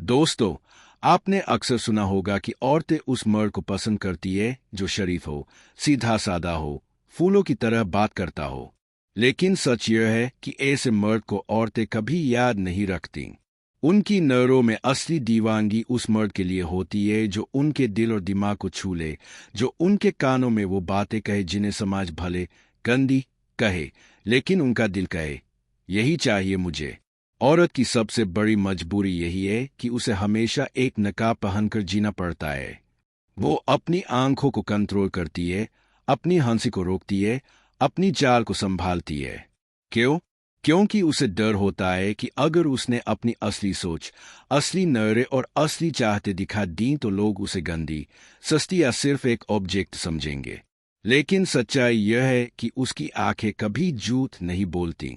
दोस्तों, आपने अक्सर सुना होगा कि औरतें उस मर्द को पसंद करती है जो शरीफ हो, सीधा सादा हो, फूलों की तरह बात करता हो। लेकिन सच यह है कि ऐसे मर्द को औरतें कभी याद नहीं रखती। उनकी नज़रों में असली दीवानगी उस मर्द के लिए होती है जो उनके दिल और दिमाग को छू ले, जो उनके कानों में वो बातें कहे जिन्हें समाज भले गंदी कहे, लेकिन उनका दिल कहे, यही चाहिए मुझे। औरत की सबसे बड़ी मजबूरी यही है कि उसे हमेशा एक नकाब पहनकर जीना पड़ता है। वो अपनी आंखों को कंट्रोल करती है, अपनी हंसी को रोकती है, अपनी चाल को संभालती है। क्यों? क्योंकि उसे डर होता है कि अगर उसने अपनी असली सोच, असली नज़रें और असली चाहते दिखा दी तो लोग उसे गंदी, सस्ती या सिर्फ एक ऑब्जेक्ट समझेंगे। लेकिन सच्चाई यह है कि उसकी आंखें कभी झूठ नहीं बोलती।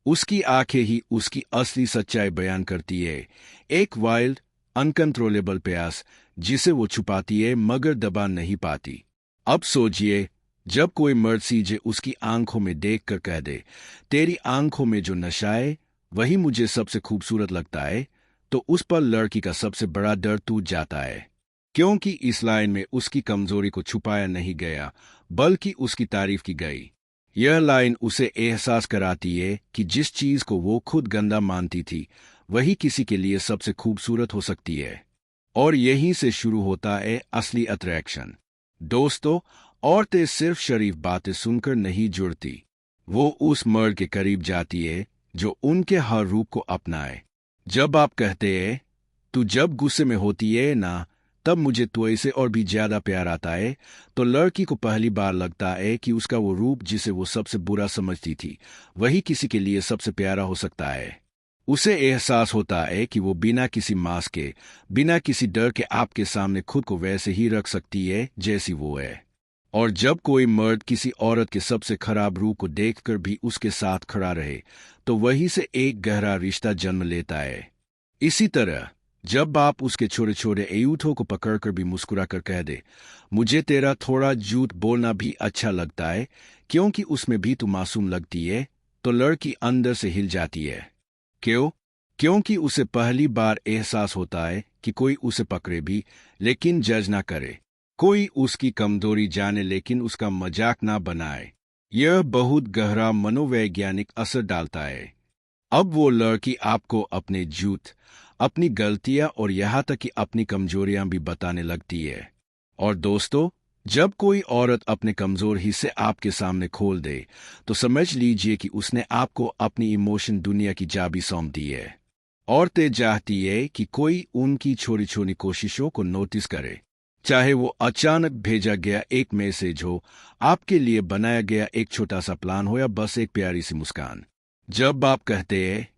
उसकी आंखें ही उसकी असली सच्चाई बयान करती है। एक वाइल्ड, अनकंट्रोलेबल प्यास जिसे वो छुपाती है मगर दबा नहीं पाती। अब सोचिए, जब कोई मर्द सीधे उसकी आंखों में देखकर कह दे, तेरी आंखों में जो नशा है वही मुझे सबसे खूबसूरत लगता है, तो उस पर लड़की का सबसे बड़ा डर टूट जाता है। क्योंकि इस लाइन में उसकी कमजोरी को छुपाया नहीं गया, बल्कि उसकी तारीफ की गई। यह लाइन उसे एहसास कराती है कि जिस चीज को वो खुद गंदा मानती थी, वही किसी के लिए सबसे खूबसूरत हो सकती है। और यहीं से शुरू होता है असली अट्रैक्शन। दोस्तों, औरतें सिर्फ शरीफ बातें सुनकर नहीं जुड़ती। वो उस मर्द के करीब जाती है जो उनके हर रूप को अपनाए। जब आप कहते हैं, तू जब गुस्से में होती है ना, तब मुझे तो ऐसे और भी ज्यादा प्यार आता है, तो लड़की को पहली बार लगता है कि उसका वो रूप जिसे वो सबसे बुरा समझती थी, वही किसी के लिए सबसे प्यारा हो सकता है। उसे एहसास होता है कि वो बिना किसी मास्क के, बिना किसी डर के आपके सामने खुद को वैसे ही रख सकती है जैसी वो है। और जब कोई मर्द किसी औरत के सबसे खराब रूप को देखकर भी उसके साथ खड़ा रहे, तो वहीं से एक गहरा रिश्ता जन्म लेता है। इसी तरह जब आप उसके छोटे छोटे अयूठों को पकड़कर भी मुस्कुरा कर कह दे, मुझे तेरा थोड़ा झूठ बोलना भी अच्छा लगता है क्योंकि उसमें भी तू मासूम लगती है, तो लड़की अंदर से हिल जाती है। क्यों? क्योंकि उसे पहली बार एहसास होता है कि कोई उसे पकड़े भी लेकिन जज ना करे, कोई उसकी कमजोरी जाने लेकिन उसका मजाक ना बनाए। यह बहुत गहरा मनोवैज्ञानिक असर डालता है। अब वो लड़की आपको अपने झूठ, अपनी गलतियां और यहाँ तक कि अपनी कमजोरियां भी बताने लगती है। और दोस्तों, जब कोई औरत अपने कमजोर हिस्से आपके सामने खोल दे, तो समझ लीजिए कि उसने आपको अपनी इमोशन दुनिया की चाबी सौंप दी है। औरतें चाहती है कि कोई उनकी छोटी छोटी कोशिशों को नोटिस करे, चाहे वो अचानक भेजा गया एक मैसेज हो, आपके लिए बनाया गया एक छोटा सा प्लान हो या बस एक प्यारी सी मुस्कान। जब आप कहते हैं,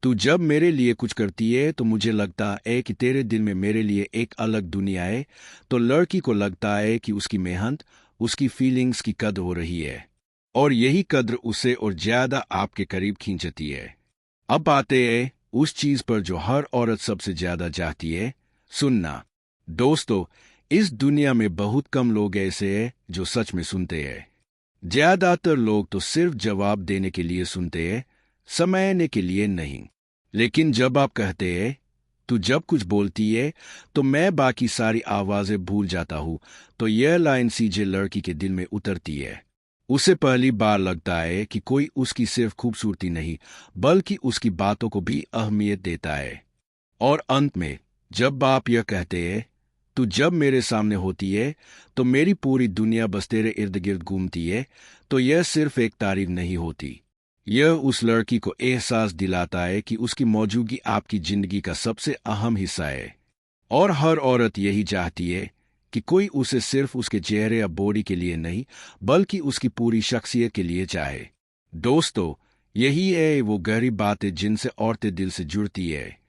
तू जब मेरे लिए कुछ करती है तो मुझे लगता है कि तेरे दिल में मेरे लिए एक अलग दुनिया है, तो लड़की को लगता है कि उसकी मेहनत, उसकी फीलिंग्स की कद्र हो रही है। और यही कद्र उसे और ज्यादा आपके करीब खींचती है। अब आते हैं उस चीज पर जो हर औरत सबसे ज्यादा चाहती है, सुनना। दोस्तों, इस दुनिया में बहुत कम लोग ऐसे हैं जो सच में सुनते हैं। ज्यादातर लोग तो सिर्फ जवाब देने के लिए सुनते हैं, समझने के लिए नहीं। लेकिन जब आप कहते हैं, तू जब कुछ बोलती है तो मैं बाकी सारी आवाजें भूल जाता हूं, तो यह लाइन सीधे लड़की के दिल में उतरती है। उसे पहली बार लगता है कि कोई उसकी सिर्फ खूबसूरती नहीं, बल्कि उसकी बातों को भी अहमियत देता है। और अंत में जब आप यह कहते हैं, तू जब मेरे सामने होती है तो मेरी पूरी दुनिया बस तेरे इर्द गिर्द घूमती है, तो यह सिर्फ एक तारीफ नहीं होती। यह उस लड़की को एहसास दिलाता है कि उसकी मौजूदगी आपकी जिंदगी का सबसे अहम हिस्सा है। और हर औरत यही चाहती है कि कोई उसे सिर्फ उसके चेहरे या बॉडी के लिए नहीं, बल्कि उसकी पूरी शख्सियत के लिए चाहे। दोस्तों, यही है वो गहरी बातें जिनसे औरतें दिल से जुड़ती है।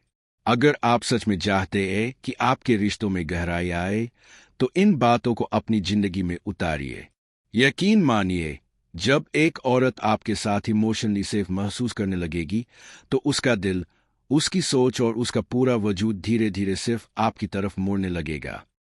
अगर आप सच में चाहते हैं कि आपके रिश्तों में गहराई आए, तो इन बातों को अपनी जिंदगी में उतारिए। यकीन मानिए, जब एक औरत आपके साथ इमोशनली सेफ महसूस करने लगेगी, तो उसका दिल, उसकी सोच और उसका पूरा वजूद धीरे धीरे सिर्फ आपकी तरफ मुड़ने लगेगा।